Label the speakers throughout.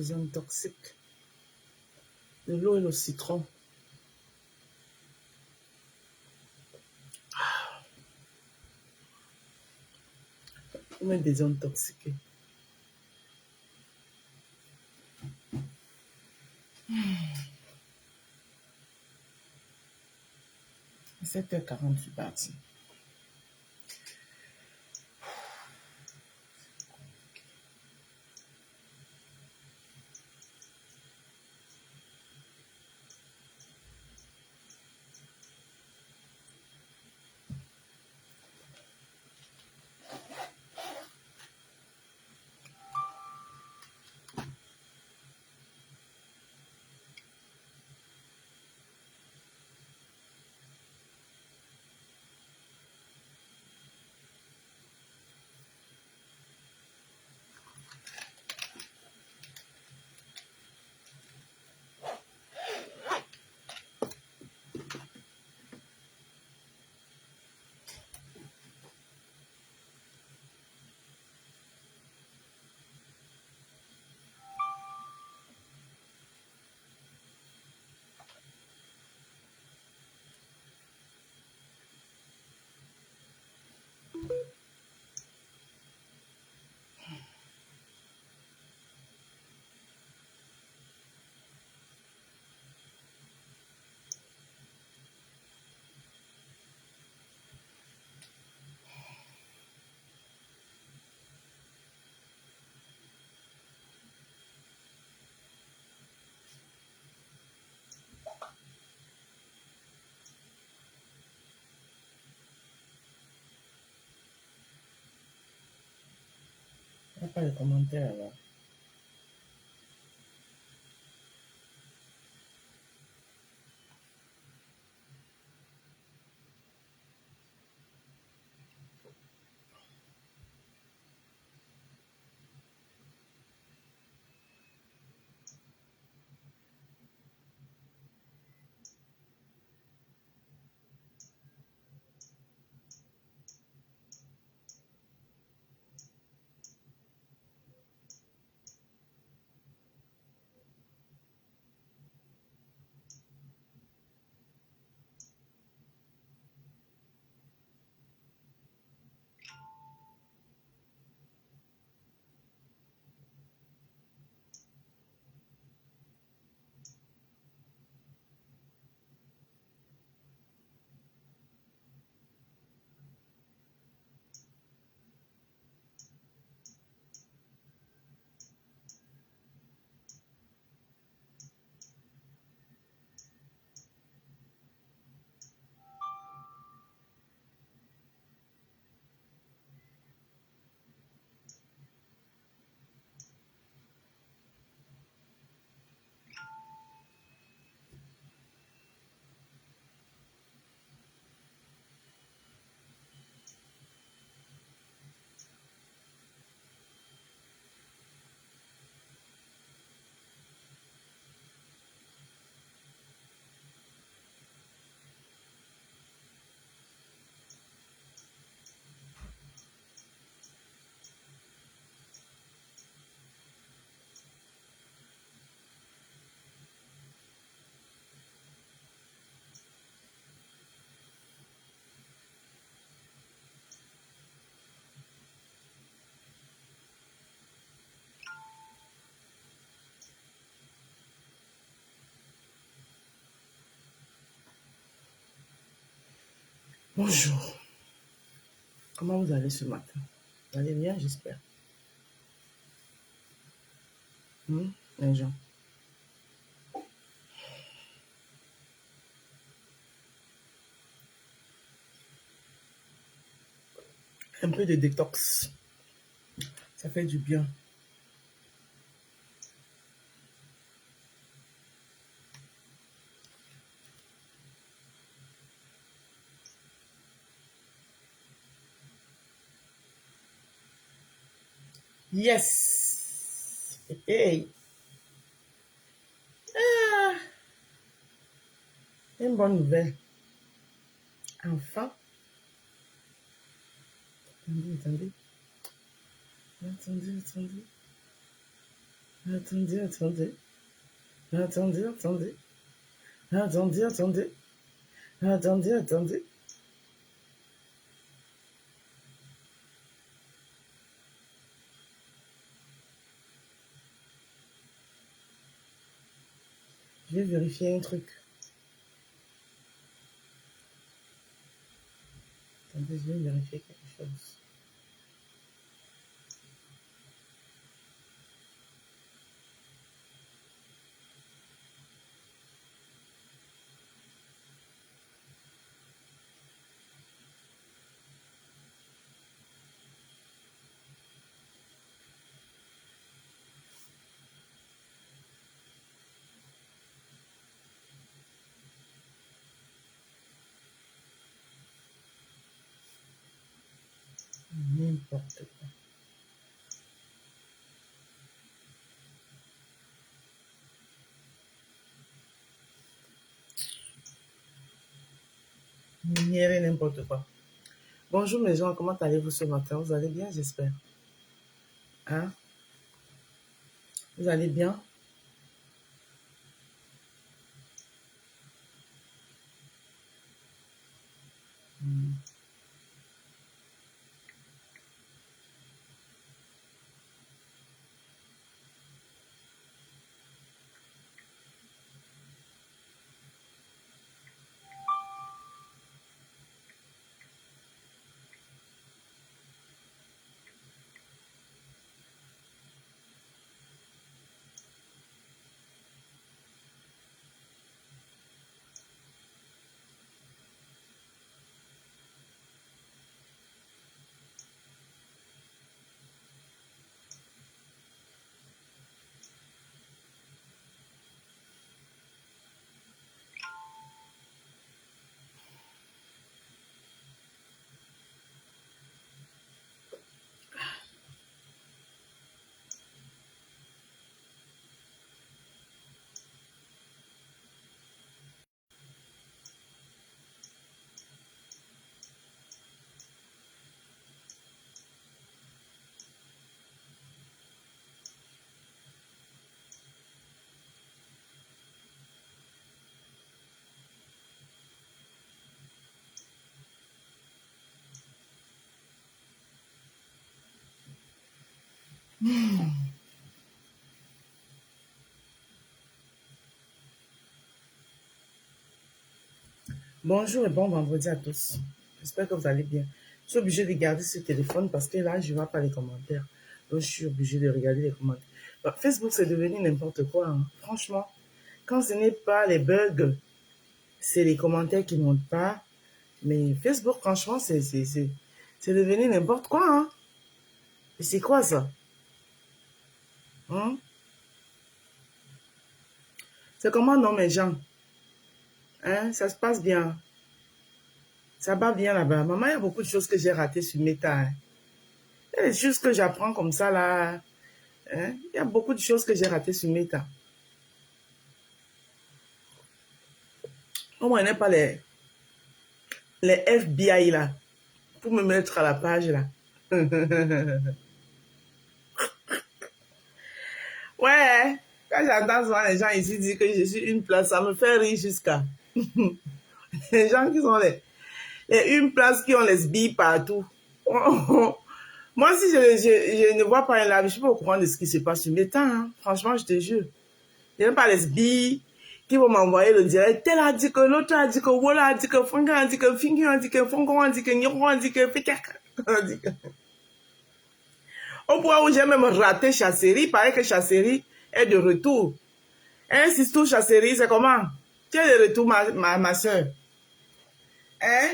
Speaker 1: zones toxiques. De l'eau et le citron. On met des zones toxiques. 7h40, je suis partie. Il n'y a pas de commentaires là. Bonjour. Comment vous allez ce matin? Vous allez bien, j'espère. Les gens. Un peu de détox. Ça fait du bien. Yes. Hey. Ah, une bonne nouvelle. Enfin. Attendez. Attendez, attendez. Attendez, attendez. Attendez, attendez. Attendez, attendez. Je vais vérifier un truc. Attendez, je vais vérifier quelque chose. N'importe quoi. N'importe n'importe quoi. Bonjour mes gens, comment allez-vous ce matin? Vous allez bien, j'espère. Hein? Vous allez bien? Hmm. Bonjour et bon vendredi à tous. J'espère que vous allez bien. Je suis obligée de garder ce téléphone parce que là, je ne vois pas les commentaires. Donc, je suis obligée de regarder les commentaires. Bah, Facebook, c'est devenu n'importe quoi, hein. Franchement, quand ce n'est pas les bugs, c'est les commentaires qui ne montent pas. Mais Facebook, franchement, c'est devenu n'importe quoi, hein. Et c'est quoi ça? Hein? C'est comment, non, mes gens? Hein? Ça se passe bien. Ça va bien là-bas. Maman, il y a beaucoup de choses que j'ai ratées sur Meta, hein. Il y a des choses que j'apprends comme ça, là. Hein? Il y a beaucoup de choses que j'ai ratées sur Meta. Au moins, il n'y a pas les FBI, là, pour me mettre à la page, là. Ouais, quand j'entends souvent les gens ici dire que je suis une place, ça me fait rire jusqu'à... Les gens qui sont une place qui ont les billes partout. Moi, si je ne vois pas un live, je ne suis pas au courant de ce qui se passe sur mes temps, hein. Franchement, je te jure. Je n'aime pas les billes qui vont m'envoyer le direct. Tel a dit que l'autre a dit que voilà a dit que Funga a dit que Fingi a dit que Fongon a dit que Niro a dit que Fikak a dit que... Au point où j'ai même raté Chasserie, il paraît que Chasserie est de retour. Hein, si tout Chasserie, c'est comment? Tu es de retour, ma soeur. Hein?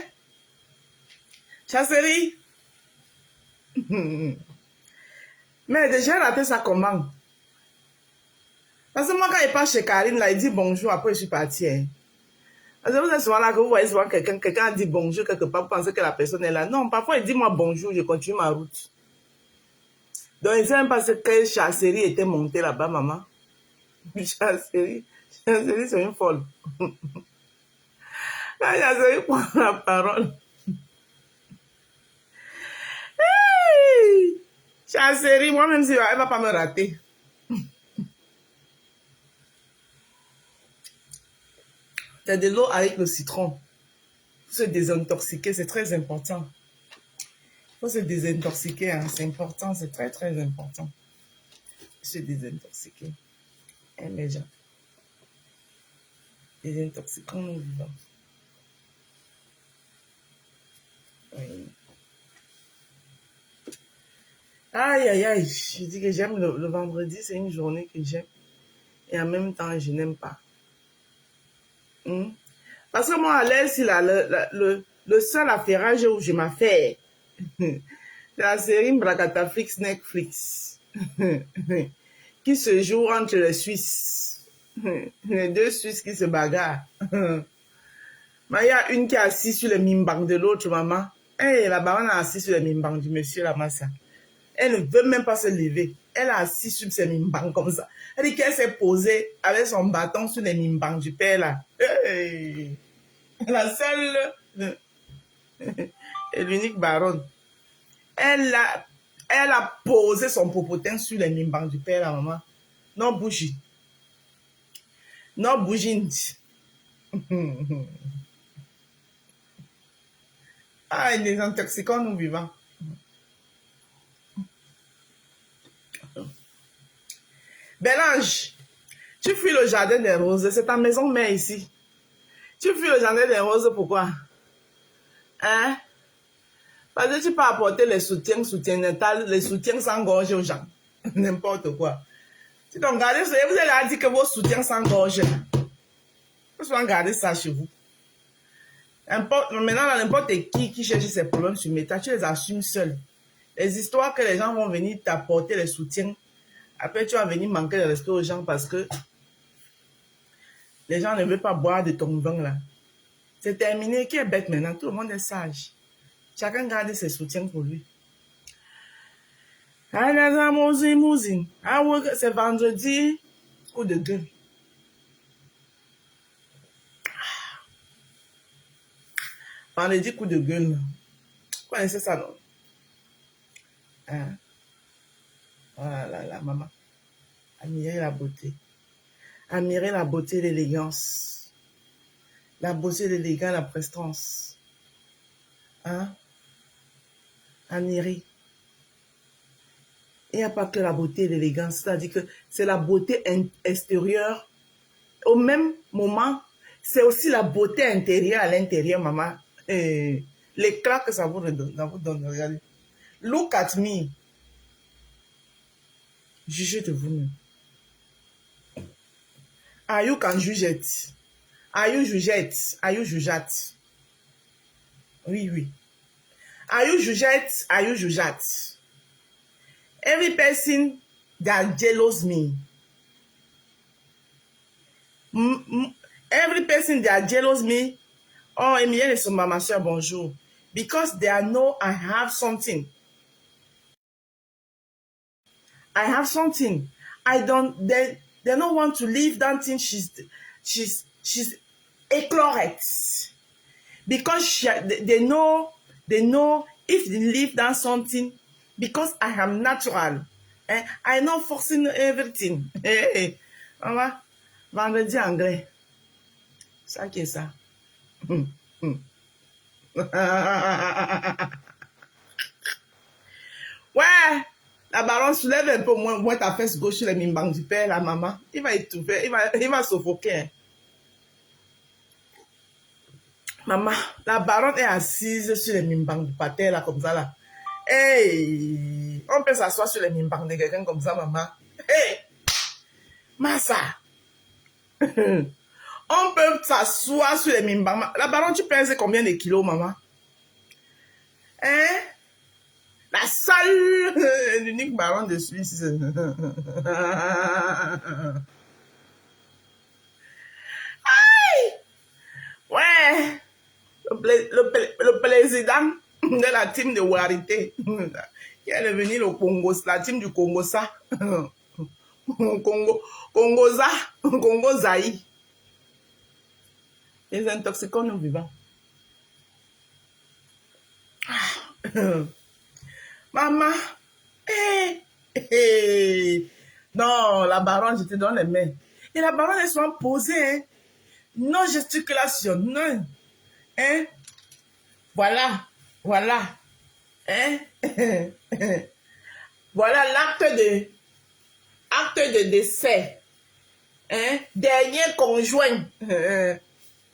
Speaker 1: Chasserie? Mais déjà raté ça comment? Parce que moi, quand il passe chez Karine, là, il dit bonjour, après je suis partie. Hein. Parce que vous êtes souvent là que vous voyez souvent quelqu'un dit bonjour quelque part, vous pensez que la personne est là. Non, parfois il dit moi bonjour, je continue ma route. Donc, il ne sait même pas ce que Chasserie était montée là-bas, maman. Chasserie, c'est une folle. Quand Chasserie prend la parole. Hey! Chasserie, moi-même, si elle ne va pas me rater. C'est de l'eau avec le citron. Faut se désintoxiquer, c'est très important. Il faut se désintoxiquer, hein. C'est important, c'est très très important. Se désintoxiquer. Hein, les gens. Désintoxiquons-nous vivants. Oui. Aïe, aïe, aïe. Je dis que j'aime le vendredi, c'est une journée que j'aime. Et en même temps, je n'aime pas. Parce que moi, à l'aise, le seul affairage où je m'affaire, c'est la série Mbrakataflix Netflix, qui se joue entre les Suisses. Les deux Suisses qui se bagarrent. Mais il y a une qui est assise sur le mimbang de l'autre, maman. Et la baronne est assise sur le mimbang du monsieur Lamassa. Elle ne veut même pas se lever. Elle est assise sur ses mimbangs comme ça. Elle dit qu'elle s'est posée avec son bâton sur les mimbangs du père là. Hey, la seule et l'unique baronne. Elle a posé son popotin sur les mimbangs du père là, maman. Non bougie. Non bougie. Ah, les intoxicants nous vivants. Bélange, tu fuis le jardin des roses, c'est ta maison mère ici. Tu fuis le jardin des roses, pourquoi? Hein? Parce que tu peux apporter les soutiens natals, les soutiens sans gorge aux gens. N'importe quoi. Si tu regardez ça, vous allez dire que vos soutiens sans gorge, vous allez garder ça chez vous. Maintenant, n'importe qui cherche ses problèmes sur Meta, tu les assumes seul. Les histoires que les gens vont venir t'apporter les soutiens, après tu vas venir manquer de respect aux gens parce que les gens ne veulent pas boire de ton vin là. C'est terminé. Qui est bête maintenant? Tout le monde est sage. Chacun garde ses soutiens pour lui. Ah, c'est vendredi. Coup de gueule. Vendredi, coup de gueule. Vous connaissez ça, non? Hein? Oh là là, maman. Admirez la beauté. Admirez la beauté et l'élégance. La beauté, l'élégance, la prestance. Hein? Admirez. Il n'y a pas que la beauté et l'élégance. C'est-à-dire que c'est la beauté extérieure. Au même moment, c'est aussi la beauté intérieure à l'intérieur, maman. L'éclat que ça vous donne, regardez. Look at me. Jugez de vous-même. Are you can juge it? Are you jugette? Are you jujate? Oui, oui. Are you jujette? Are you jujate? Every person that jealous me. Every person that jealous me. Oh, Emilienne et ma soeur, bonjour. Because they know I have something. I have something. They don't want to leave that thing. She's incorrect. Because they know if they leave that something, because I am natural. I know forcing everything. Hey, maman, vendredi anglais. Ça qui est ça. Ouais, la baronne soulève un peu moins ta fesse gauche sur les mimbangs du père, la maman. Il va étouffer, il va suffoquer. Hein. Maman, la baronne est assise sur les mimbangs du pater, là, comme ça, là. Hey, on peut s'asseoir sur les mimbangs de quelqu'un comme ça, maman. Hey, Massa. On peut s'asseoir sur les mimbangs. La baronne, tu pèses combien de kilos, maman? Hein? La seule, l'unique baronne de Suisse. Aïe! Ouais! Le président de la team de Warité, qui est devenu le Congo, la team du Congo, ça. Congo Zaï. Les intoxicants non vivants. Maman, non, la baronne, je te donne les mains. Et la baronne, elle soit posée, hein. Non gesticulation, non. Hein? Voilà, voilà. Hein? Voilà acte de décès. Hein? Dernier conjoint.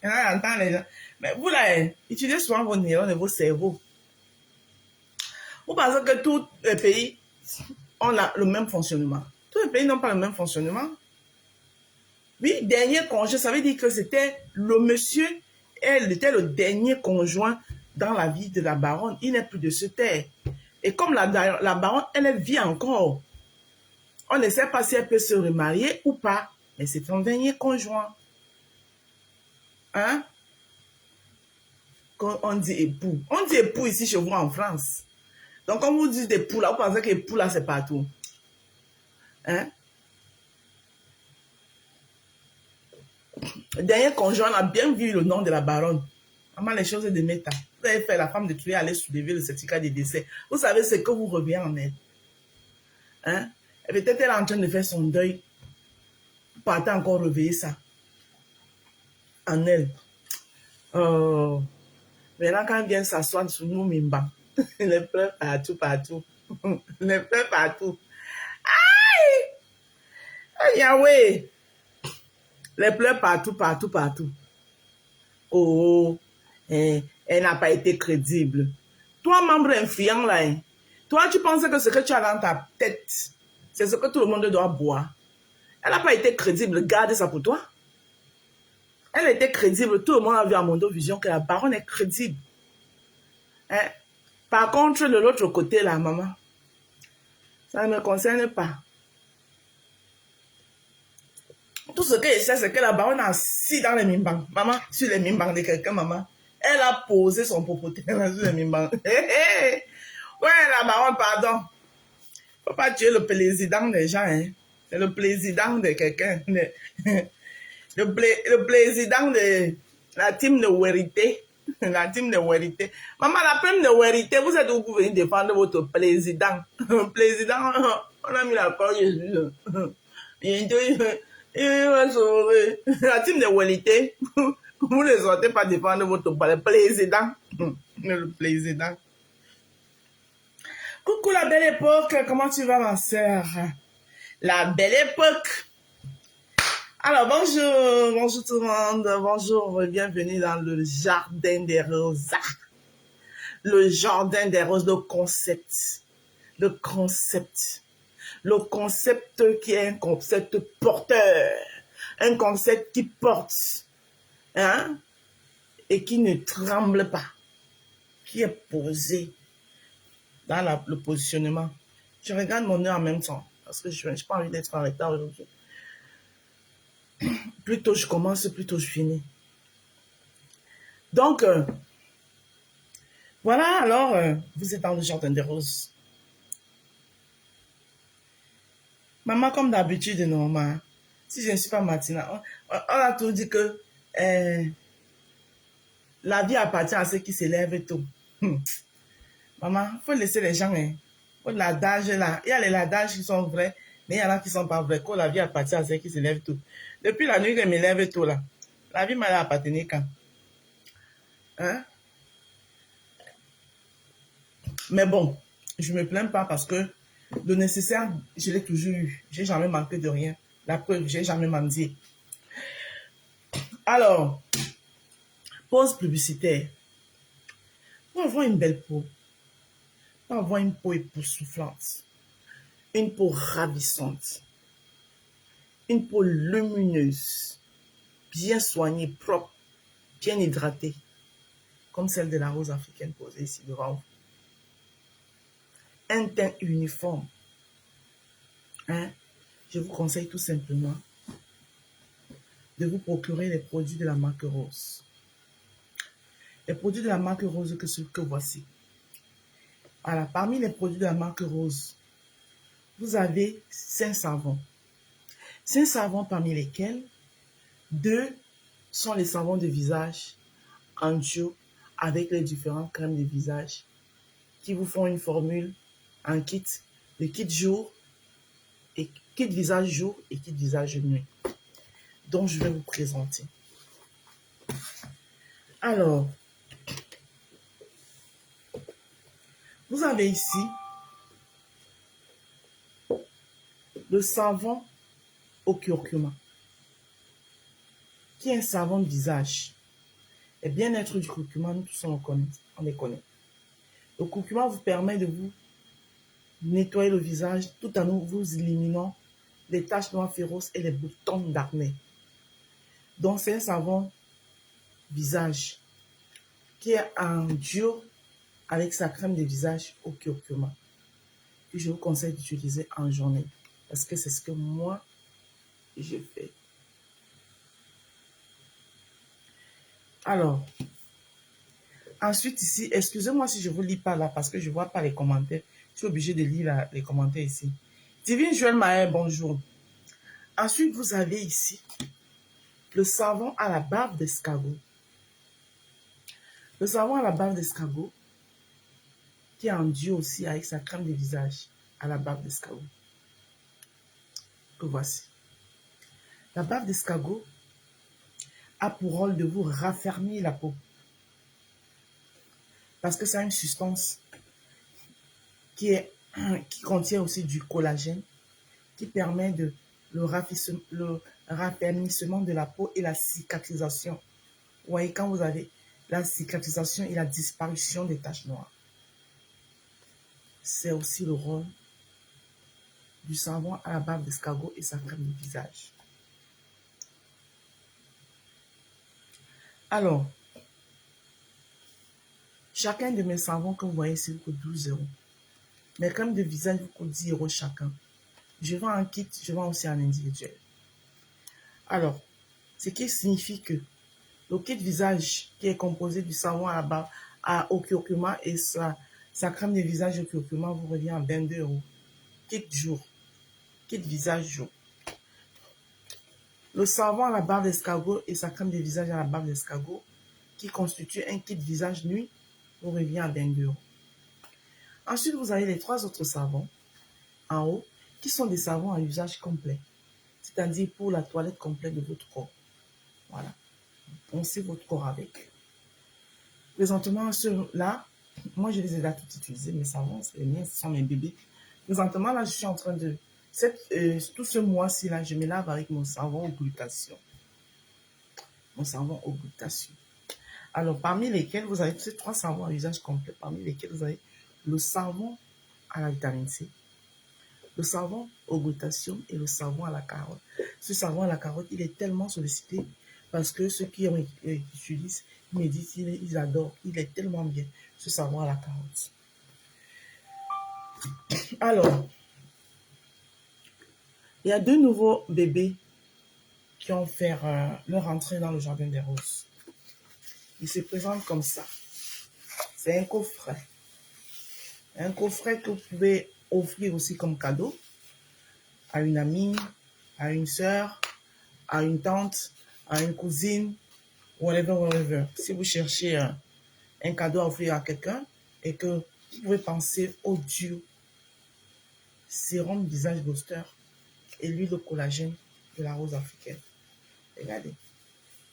Speaker 1: Entend les gens. Mais vous là, utilisez souvent vos neurones et vos cerveaux. Vous pensez que tous les pays ont le même fonctionnement. Tous les pays n'ont pas le même fonctionnement. Oui, dernier conjoint, ça veut dire que c'était le monsieur, elle était le dernier conjoint dans la vie de la baronne. Il n'est plus de ce terre. Et comme la baronne, elle vit encore. On ne sait pas si elle peut se remarier ou pas. Mais c'est son dernier conjoint. Hein? Quand on dit époux. On dit époux ici chez vous en France. Donc, quand vous dites époux là, vous pensez que époux là, c'est partout. Hein? Le dernier conjoint a bien vu le nom de la baronne. Maman, les choses de méta. Vous avez fait la femme de tuer aller soulever le certificat de décès. Vous savez ce que vous revient en elle. Hein? Et peut-être elle est en train de faire son deuil. Vous partez encore réveiller ça. En elle. Oh. Maintenant, quand elle vient s'asseoir sur nous, Mimba, les pleurs partout, partout. Les pleurs partout. Aïe! Yahweh! Les pleurs partout, partout, partout. Oh, elle n'a pas été crédible. Toi, membre influent, là, hein, toi, tu penses que ce que tu as dans ta tête, c'est ce que tout le monde doit boire. Elle n'a pas été crédible. Garde ça pour toi. Elle était crédible. Tout le monde a vu à Mondo Vision que la baronne est crédible. Hein? Par contre, de l'autre côté, la maman, ça ne me concerne pas. Tout ce que je sais, c'est que la baronne a assis dans les mimbangs. Maman, sur les mimbangs de quelqu'un, maman. Elle a posé son popotin sur les mimbangs. Ouais, la baronne, pardon. Faut pas tuer le président des gens, hein. C'est le président de quelqu'un. Le président de la team de vérité. La team de vérité. Maman, la team de vérité, vous êtes où vous venez défendre votre président. Le président, on a mis la parole Jésus. Il va sauver. La team de vérité, vous ne sortez pas défendre votre président. Le président. Coucou la belle époque, comment tu vas ma soeur? La belle époque. Alors bonjour tout le monde, bonjour, bienvenue dans le jardin des roses. Le jardin des roses, le concept qui est un concept porteur, un concept qui porte, hein, et qui ne tremble pas, qui est posé dans le positionnement. Je regarde mon heure en même temps, parce que je n'ai pas envie d'être en retard aujourd'hui. Plus tôt je commence, plus tôt je finis. Donc, voilà, alors, vous êtes dans le jardin des roses. Maman, comme d'habitude, normal. Si je ne suis pas matinale, on a tout dit que la vie appartient à ceux qui se lèvent tôt. Maman, il faut laisser les gens, hein. Faut l'adage là. Il y a les adages qui sont vrais, mais il y en a qui ne sont pas vrais. Quand la vie appartient à ceux qui se lèvent tôt. Depuis la nuit que je me lève tôt là, la vie m'a appartenu quand? Hein? Mais bon, je ne me plains pas parce que le nécessaire, je l'ai toujours eu. Je n'ai jamais manqué de rien. La preuve, je n'ai jamais mendié. Alors, pause publicitaire. Pour avoir une belle peau, pour avoir une peau époustouflante, une peau ravissante, une peau lumineuse, bien soignée, propre, bien hydratée, comme celle de la rose africaine posée ici devant vous. Un teint uniforme. Hein? Je vous conseille tout simplement de vous procurer les produits de la marque Rose. Les produits de la marque Rose que voici. Voilà, parmi les produits de la marque Rose, vous avez 5 savons. 5 savons parmi lesquels 2 sont les savons de visage en duo avec les différentes crèmes de visage qui vous font une formule en kit, le kit jour, et kit visage jour et kit visage nuit, dont je vais vous présenter. Alors, vous avez ici le savon au curcuma, qui est un savon de visage. Le bien-être du curcuma, nous tous on les connaît. Le curcuma vous permet de vous nettoyer le visage tout en vous éliminant les taches noires féroces et les boutons d'acné. Donc, c'est un savon visage qui est en duo avec sa crème de visage au curcuma, que je vous conseille d'utiliser en journée parce que c'est ce que moi, je fais. Alors, ensuite ici, excusez-moi si je ne vous lis pas là parce que je ne vois pas les commentaires. Je suis obligée de lire les commentaires ici. Divine Joël Maher, bonjour. Ensuite, vous avez ici le savon à la barbe d'escargot. Le savon à la barbe d'escargot qui est en duo aussi avec sa crème de visage à la barbe d'escargot. Que voici. La barbe d'escargot a pour rôle de vous raffermir la peau. Parce que c'est une substance qui contient aussi du collagène, qui permet le raffermissement de la peau et la cicatrisation. Vous voyez, quand vous avez la cicatrisation et la disparition des taches noires. C'est aussi le rôle du savon à la barbe d'escargot et sa crème de visage. Alors, chacun de mes savons que vous voyez ici vous coûte 12 €. Mes crèmes de visage vous coûtent 10 € chacun. Je vends en kit, je vends aussi en individuel. Alors, ce qui signifie que le kit visage qui est composé du savon à la barbe au curcuma et sa crème de visage au curcuma vous revient à 22 €. Kit jour. Kit visage jour. Le savon à la barbe d'escargot et sa crème de visage à la barbe d'escargot qui constitue un kit visage nuit vous revient à 22 €. Ensuite, vous avez les 3 autres savons en haut qui sont des savons à usage complet, c'est-à-dire pour la toilette complète de votre corps. Voilà. Poncez votre corps avec. Présentement, ceux-là, moi je les ai déjà tous utilisés, mes savons, c'est les miens, ce sont mes bébés. Présentement, là, je suis en train de... tout ce mois-ci, là, je me lave avec mon savon au glutathion. Mon savon au glutathion. Alors, parmi lesquels vous avez ces 3 savons à usage complet, parmi lesquels vous avez le savon à la vitamine C, le savon au glutathion et le savon à la carotte. Ce savon à la carotte, il est tellement sollicité parce que ceux qui l'utilisent, ils me disent qu'ils adorent. Il est tellement bien, ce savon à la carotte. Alors, il y a 2 nouveaux bébés qui ont fait leur entrée dans le jardin des roses. Ils se présentent comme ça. C'est un coffret. Un coffret que vous pouvez offrir aussi comme cadeau à une amie, à une soeur, à une tante, à une cousine, whatever. Si vous cherchez un cadeau à offrir à quelqu'un et que vous pouvez penser au duo sérum visage booster et l'huile de collagène de la rose africaine. Regardez.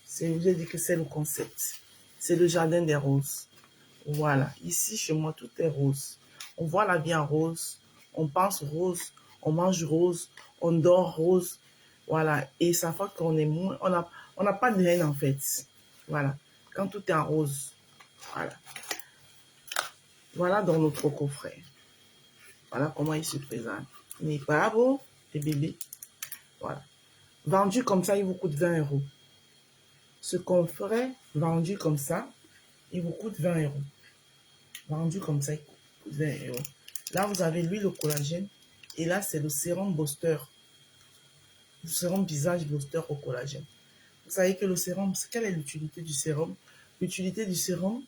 Speaker 1: Je vous ai dit que c'est le concept. C'est le jardin des roses. Voilà. Ici, chez moi, tout est rose. On voit la vie en rose. On pense rose. On mange rose. On dort rose. Voilà. Et ça fait qu'on est moins... On n'a pas de haine, en fait. Voilà. Quand tout est en rose. Voilà. Voilà dans notre coffret. Voilà comment il se présente. Il n'est pas beau, les bébés. Voilà. Vendu comme ça, il vous coûte 20 €. Ce coffret, vendu comme ça, il vous coûte 20 €. Vendu comme ça, il coûte 20 €. Là, vous avez l'huile au collagène. Et là, c'est le sérum booster. Le sérum visage booster au collagène. Vous savez que le sérum, quelle est l'utilité du sérum? L'utilité du sérum,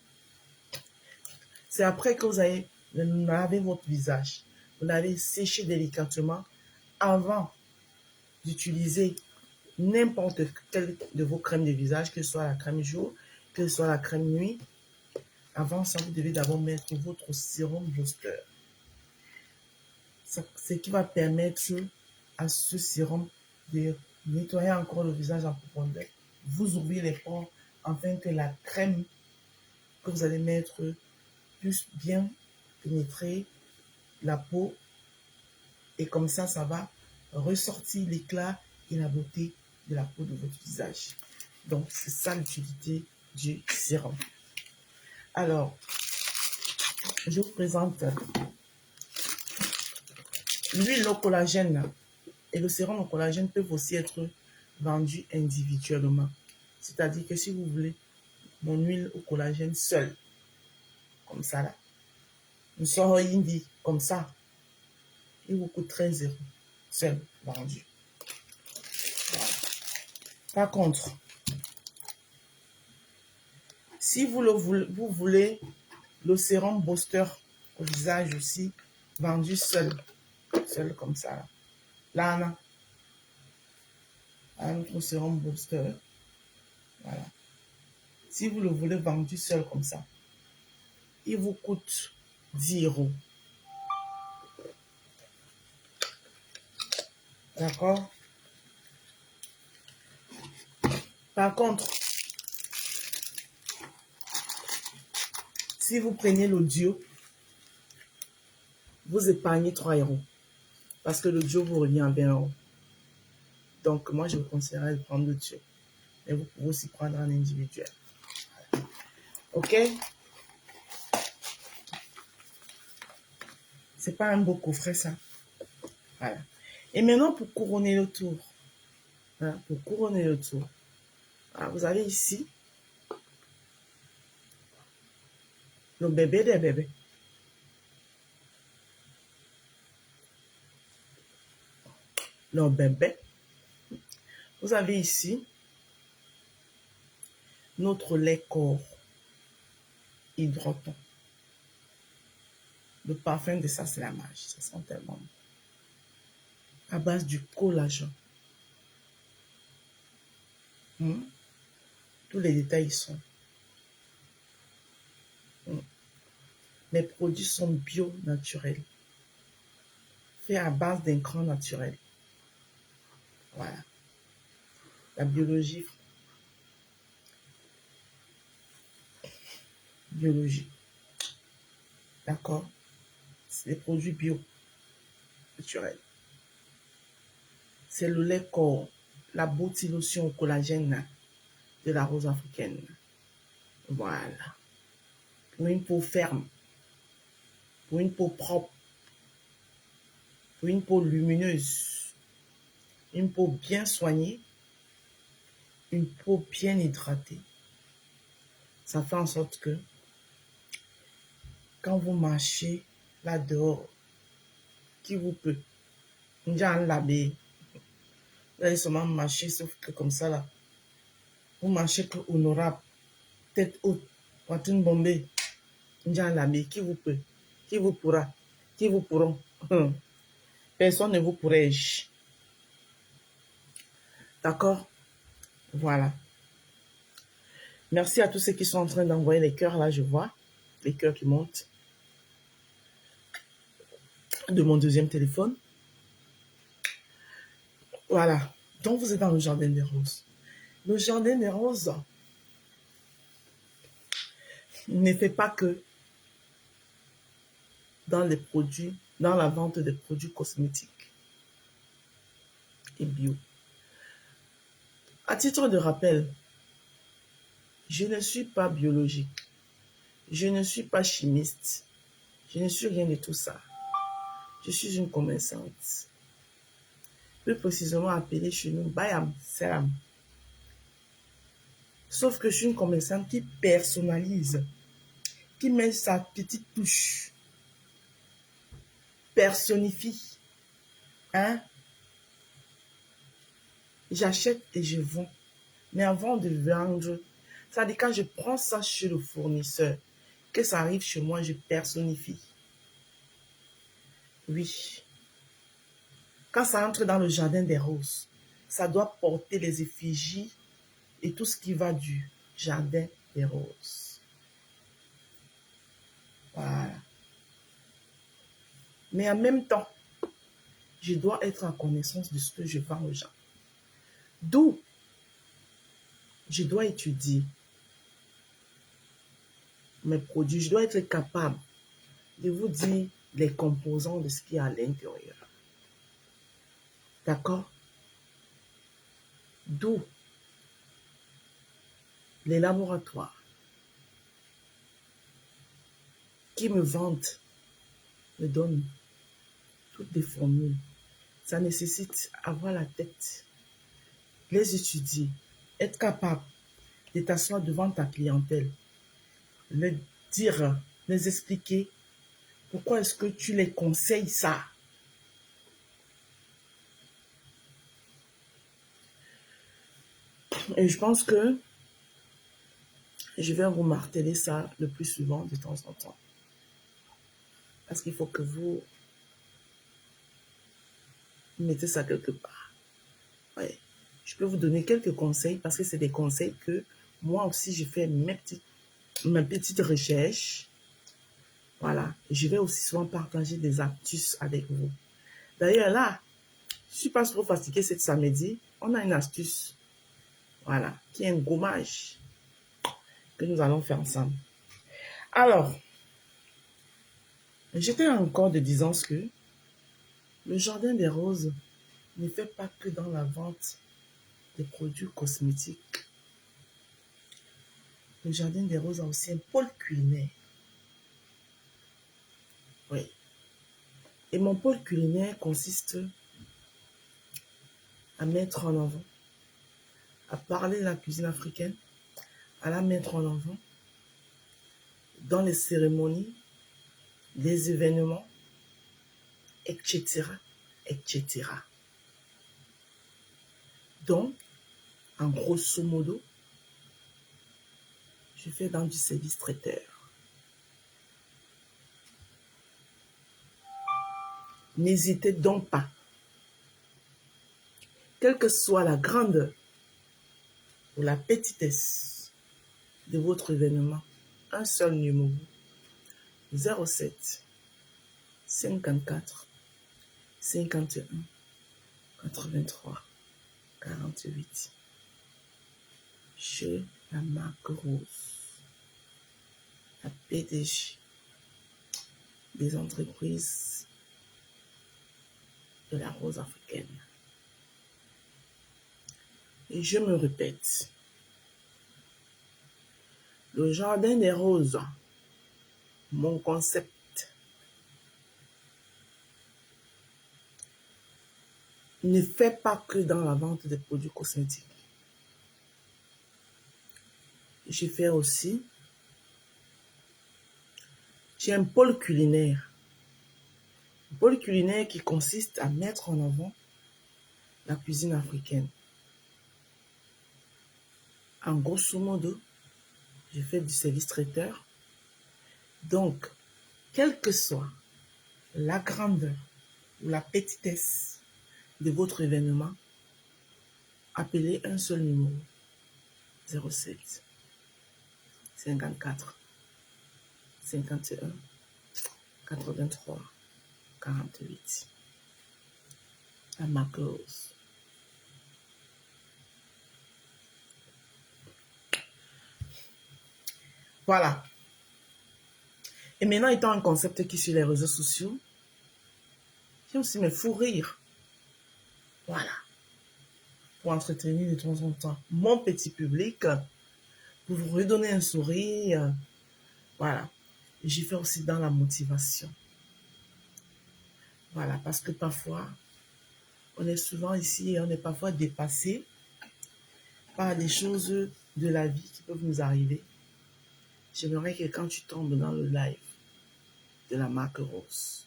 Speaker 1: c'est après que vous avez lavé votre visage. Vous l'avez séché délicatement avant d'utiliser n'importe quelle de vos crèmes de visage, que ce soit la crème jour, que ce soit la crème nuit. Avant ça, vous devez d'abord mettre votre sérum booster. Ce qui va permettre à ce sérum de nettoyer encore le visage en profondeur, vous ouvrir les pores, afin que la crème que vous allez mettre puisse bien pénétrer la peau. Et comme ça va ressortir l'éclat et la beauté de la peau de votre visage. Donc, c'est ça l'utilité du sérum. Alors, je vous présente l'huile au collagène et le sérum au collagène peuvent aussi être vendus individuellement. C'est-à-dire que si vous voulez mon huile au collagène seule, comme ça là, une soirée indie, comme ça, il vous coûte 13 € seul vendu. Voilà. Par contre, si vous voulez le sérum booster au visage aussi, vendu seul comme ça. Là, on a notre sérum booster. Voilà. Si vous le voulez vendu seul comme ça, il vous coûte 10 €. D'accord? Par contre, si vous prenez le duo, vous épargnez 3 €. Parce que le duo vous revient à 20 €. Donc, moi, je vous conseillerais de prendre le duo. Mais vous pouvez aussi prendre un individuel. OK? C'est pas un beau coffret, ça. Voilà. Et maintenant, pour couronner le tour. Hein, pour couronner le tour. Alors, vous avez ici le bébé des bébés. Le bébé. Vous avez ici notre lait corps hydratant. Le parfum de ça, c'est la magie. Ça sent tellement bon. À base du collagène. Tous les détails sont. Les produits sont bio naturels. Faits à base d'intrants naturels. Voilà. La biologie. D'accord? C'est des produits bio naturels. C'est le lait corps, la beauty lotion au collagène de la rose africaine. Voilà. Pour une peau ferme, pour une peau propre, pour une peau lumineuse, une peau bien soignée, une peau bien hydratée. Ça fait en sorte que quand vous marchez là dehors, qui vous peut, vous allez seulement marcher, sauf que comme ça là, vous marchez que honorable, tête haute, poitrine bombée, qui vous peut, qui vous pourra, qui vous pourront. Personne ne vous pourrait. D'accord? Voilà. Merci à tous ceux qui sont en train d'envoyer les cœurs. Là, je vois les cœurs qui montent de mon deuxième téléphone. Voilà. Donc, vous êtes dans le jardin des roses. Le jardin des roses ne fait pas que dans les produits, dans la vente des produits cosmétiques et bio. À titre de rappel, je ne suis pas biologique. Je ne suis pas chimiste. Je ne suis rien de tout ça. Je suis une commerçante. Plus précisément appelée chez nous Bayam Seram. Sauf que je suis une commerçante qui personnalise, qui met sa petite touche, personnifie. Hein? J'achète et je vends. Mais avant de vendre, ça dit quand je prends ça chez le fournisseur, que ça arrive chez moi, je personnifie. Oui. Quand ça entre dans le jardin des roses, ça doit porter les effigies et tout ce qui va du jardin des roses. Voilà. Mais en même temps, je dois être en connaissance de ce que je vends aux gens. D'où je dois étudier. mes produits, je dois être capable de vous dire les composants de ce qu'il y a à l'intérieur. D'accord? D'où les laboratoires qui me vendent, me donnent toutes les formules. Ça nécessite avoir la tête, les étudier, être capable de t'asseoir devant ta clientèle, leur dire, les expliquer pourquoi est-ce que tu les conseilles ça. Et je pense que je vais vous marteler ça le plus souvent de temps en temps. Parce qu'il faut que vous mettez ça quelque part. Ouais. Je peux vous donner quelques conseils parce que c'est des conseils que moi aussi je fais mes petites recherches. Voilà. Je vais aussi souvent partager des astuces avec vous. D'ailleurs là, je ne suis pas trop fatiguée cet samedi. On a une astuce. Voilà. Qui est un gommage que nous allons faire ensemble. Alors, j'étais encore de disant que le jardin des roses ne fait pas que dans la vente des produits cosmétiques. Le jardin des roses a aussi un pôle culinaire. Oui. Et mon pôle culinaire consiste à mettre en avant, à parler de la cuisine africaine, à la mettre en avant dans les cérémonies, les événements, etc., etc. Donc, en grosso modo, je fais dans du service traiteur. N'hésitez donc pas, quelle que soit la grandeur ou la petitesse de votre événement, un seul numéro, 07 54 51 83 48. Chez la marque Rose, la PDG des entreprises de la rose africaine. Et je me répète, le jardin des roses, mon concept, ne fait pas que dans la vente des produits cosmétiques. Je fais aussi, j'ai un pôle culinaire. Un pôle culinaire qui consiste à mettre en avant la cuisine africaine. En grosso modo, je fais du service traiteur. Donc, quelle que soit la grandeur ou la petitesse de votre événement, appelez un seul numéro, 07 54 51 83 48. La marque Rose. Voilà. Et maintenant, étant un concept qui est sur les réseaux sociaux, j'ai aussi mes fous rires. Voilà. Pour entretenir de temps en temps mon petit public, pour vous redonner un sourire. Voilà. Et j'y fais aussi dans la motivation. Voilà, parce que parfois, on est souvent ici et on est parfois dépassé par des choses de la vie qui peuvent nous arriver. J'aimerais que quand tu tombes dans le live de la marque Rose,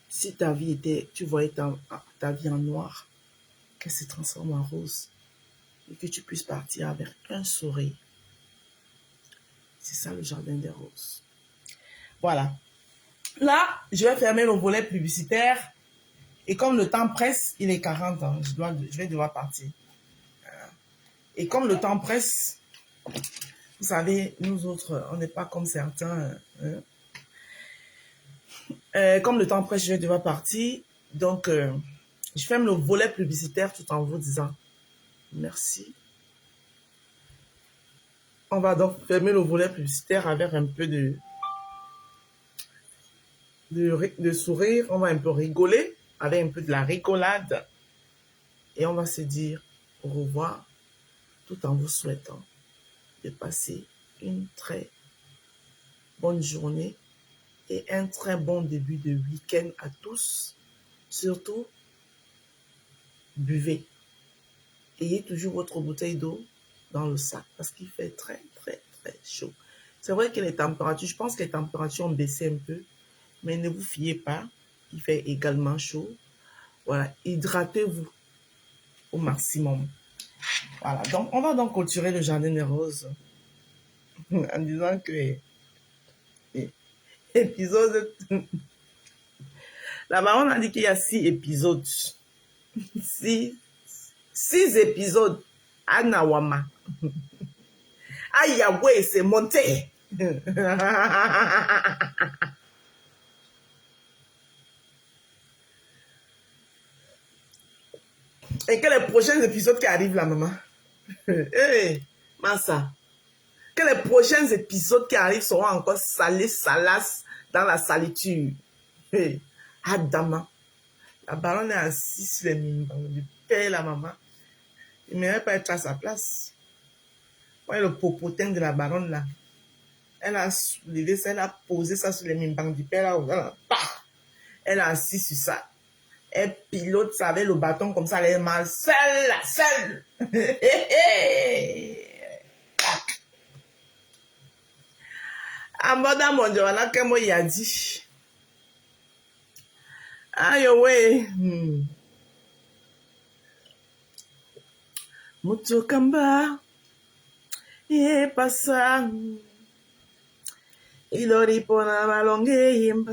Speaker 1: si ta vie était, tu voyais ta vie en noir, qu'elle se transforme en rose et que tu puisses partir avec un sourire. C'est ça le jardin des roses. Voilà. Là, je vais fermer le volet publicitaire et comme le temps presse, il est 40 ans, je vais devoir partir. Et comme le temps presse, vous savez, nous autres, on n'est pas comme certains. Comme le temps presse, je vais devoir partir. Donc, je ferme le volet publicitaire tout en vous disant merci On va donc fermer le volet publicitaire avec un peu de sourire. On va un peu rigoler avec un peu de la rigolade. Et on va se dire au revoir tout en vous souhaitant de passer une très bonne journée et un très bon début de week-end à tous. Surtout, buvez. Ayez toujours votre bouteille d'eau dans le sac parce qu'il fait très, très, très chaud. C'est vrai que les températures, je pense que les températures ont baissé un peu, mais ne vous fiez pas, il fait également chaud. Voilà, hydratez-vous au maximum. Voilà, donc on va donc clôturer le jardin des roses en disant que épisode... Là-bas, on a dit qu'il y a 6 épisodes. 6 épisodes. Anawama. Ah, Yahweh, c'est monté. Et que les prochains épisodes qui arrivent là, maman. Hey, Massa. Que les prochains épisodes qui arrivent seront encore salés, salaces dans la salitude. Hey, Adama. La baronne est assise sur les mimbres du père et la maman. Il ne mérite pas être à sa place. Voyez le popotin de la baronne là. Elle a soulevé ça, elle a posé ça sur les mimbres du père là. Elle a assis sur ça. Elle pilote ça avec le bâton comme ça. Elle est mal seule. Amboda mon Dieu, voilà que moi il a dit. Aïe, ouais. Mutokamba, ye pasa. Ilori pona malonge yemba.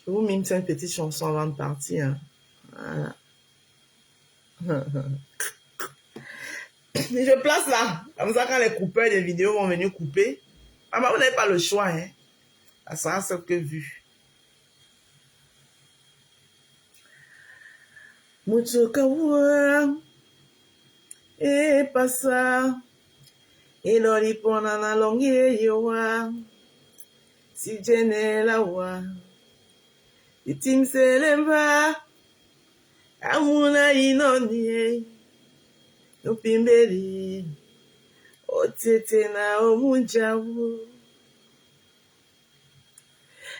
Speaker 1: Je vous mime cette petite chanson avant de partir. Voilà. Je place là. Comme ça, quand les coupeurs des vidéos vont venir couper, maman, vous n'avez pas le choix. Hein. Ça sera ce que vu. Muchokawa e pasa ilori pona na longe yowa si jenela wa itimselemba amuna inoni upimberi otete na omunjawu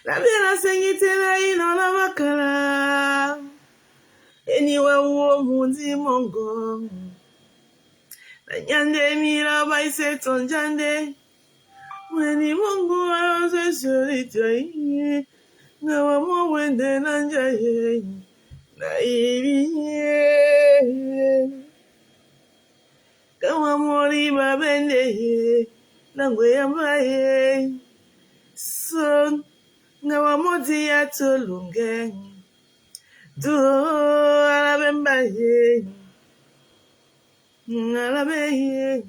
Speaker 1: la bela sengite na inona makala eniwe uo mundi mongo na nyande mira baise tonjande weni mongo ayose solite na wamo wende nanjaye na ibiye kama mori babende nangwe yambaye son na wamodi ya tolunge do alabembaye alabeye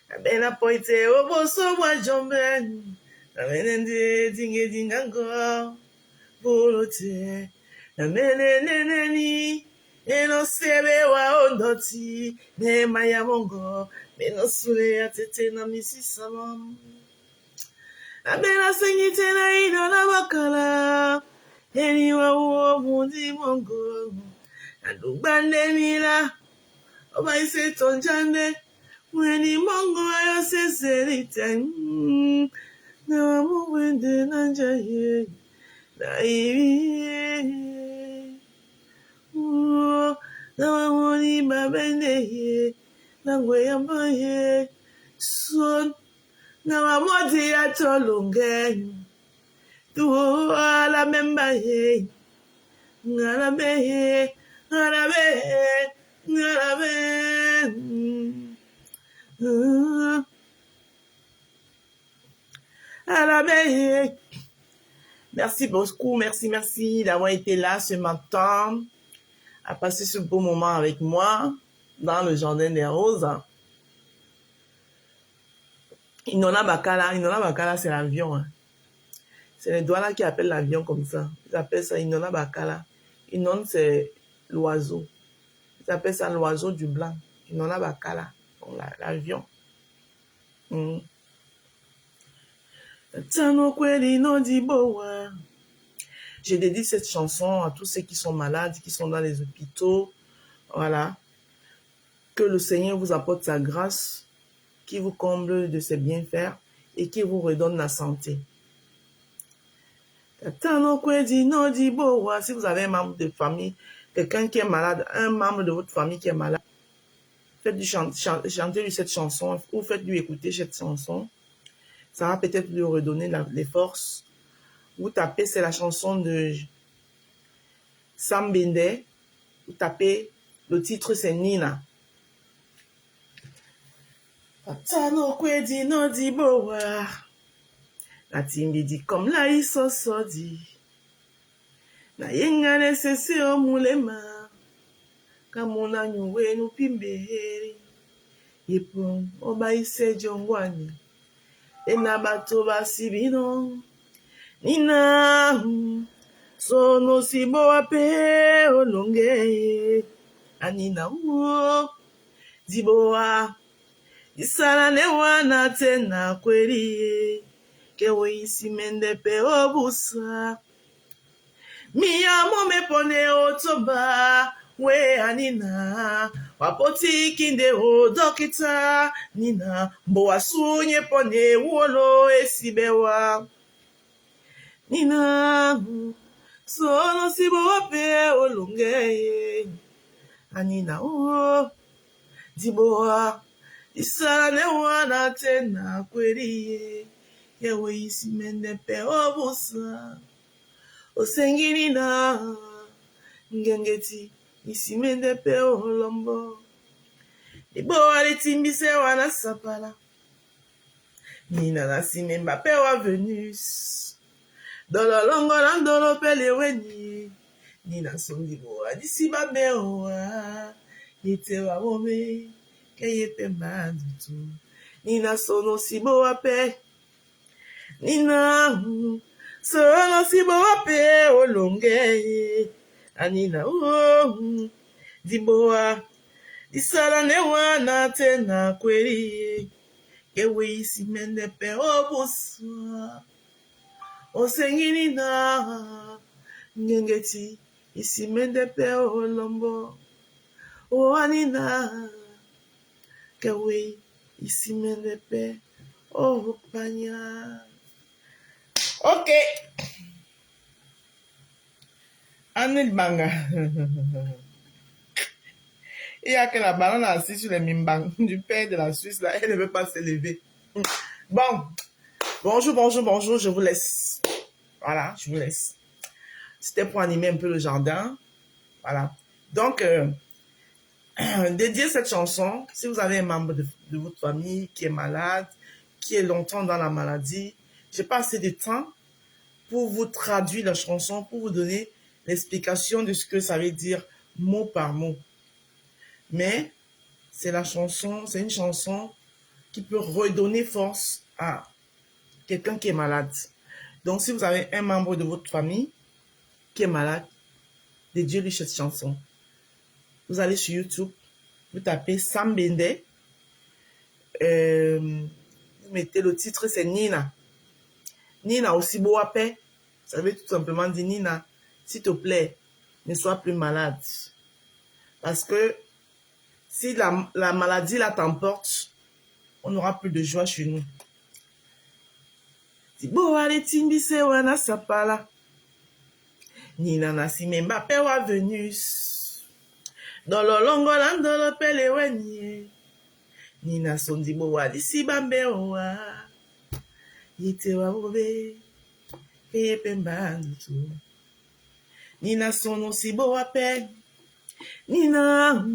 Speaker 1: abena poite oboso bwa jombe amenende dinge dingango bolote ameneneneni eno sebe wa ondoti nema ya mongo meno sule ya tete na misisama abena sengite na ino na bakala eni wa uo mundi mongo adugbande mila oba ise tonjande weni mongo ayo seserite na wamu wende nanjaye na ibiye na wamoni babende na ngweyambaye son na wamodi ya tolunge tuo ala membaye ngalabe Merci beaucoup, merci d'avoir été là ce matin, à passer ce beau moment avec moi dans le jardin des roses. Inona Bakala, c'est l'avion. Hein. C'est les Douala qui appellent l'avion comme ça. Ils appellent ça Inona Bakala. Inon, c'est l'oiseau. Ils appellent ça l'oiseau du blanc. Inona Bakala. Donc l'avion. Je dédie cette chanson à tous ceux qui sont malades, qui sont dans les hôpitaux. Voilà. Que le Seigneur vous apporte sa grâce, qui vous comble de ses bienfaits et qui vous redonne la santé. Si vous avez un membre de famille, quelqu'un qui est malade, un membre de votre famille qui est malade, faites-lui chanter cette chanson ou faites-lui écouter cette chanson. Ça va peut-être lui redonner les forces. Vous tapez, c'est la chanson de Sam Bende. Vous tapez, le titre c'est Nina. La timbidi comme la isosodi. Na yengane sese omulema. Kamuna nyuwe nupimbeheri. Yepon oba ise jongwani. Ena bato basibino. Nina. Sono sibo ape olonge. Anina uo. Diboa. Isala newana tena kweri. Kewe isi mende pe obusa. Miyamo mepone otoba. We anina. Wapoti kinde o dokita. Nina. Mboa sunye pone wolo esibewa. Nina. Sono sibo pe olonge. Anina o. Diboa. Isala newana tena kweri. Yewe isi mende pe obusa. Osengini na ngengeti isi mende pe olombo. Ibo alitimbise wana sapala. Nina na simemba pe wa Venus. Dolo longo landolo pele weni. Nina sondibo adisi babe owa. Nite wa ome keye pe madutu. Nina sono sibo ape. Nina, sono sibo ape olonge. Anina, diboa. Isala newana tena kweri. Kewe isi mende pe obusa. Osengini na ngengeti isi mende pe olombo. O anina. Kewe isi mende pe opanya. Ok. Anil Banga. Il y a que la banane assise sur les mimbang du père de la Suisse, là, elle ne veut pas se lever. Bon. Bonjour, je vous laisse. Voilà, je vous laisse. C'était pour animer un peu le jardin. Voilà. Donc, dédiez cette chanson, si vous avez un membre de votre famille qui est malade, qui est longtemps dans la maladie, j'ai pas assez de temps pour vous traduire la chanson, pour vous donner l'explication de ce que ça veut dire mot par mot. Mais c'est une chanson qui peut redonner force à quelqu'un qui est malade. Donc si vous avez un membre de votre famille qui est malade, dédiez-lui cette chanson. Vous allez sur YouTube, vous tapez Sam Bende, vous mettez le titre, c'est Nina. Nina aussi beau à paix. Ça veut tout simplement dire, Nina, s'il te plaît, ne sois plus malade. Parce que si la maladie là t'emporte, on n'aura plus de joie chez nous. Tibo ale timbise wana sapala. Nina na simemba pe wa Venus. Dolo longo landolo pele wenye. Nina sondibo wali si bambe owa. Yite wa obe. Eye pemba ndutu. Nina sono sibo ape. Nina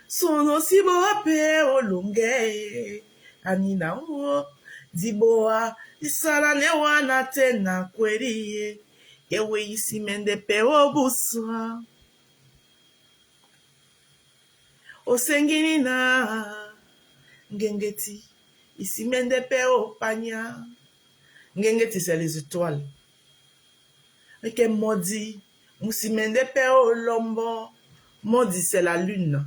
Speaker 1: sono sibo ape olonge. Anina o. Diboa. Isala newa na tena kweriye. Yewe isi mende pe obusa. Osengini na ngengeti. Isi mende pe opanya. Ngengeti c'est les étoiles. Eke modi. Musimende pe olombo. Modi c'est la lune.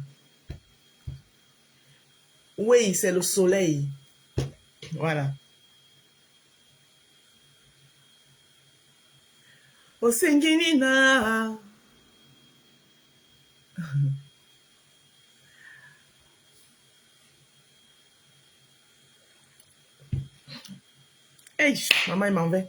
Speaker 1: Oui, c'est le soleil. Voilà. Osenginina. Hey, maman, il m'en va.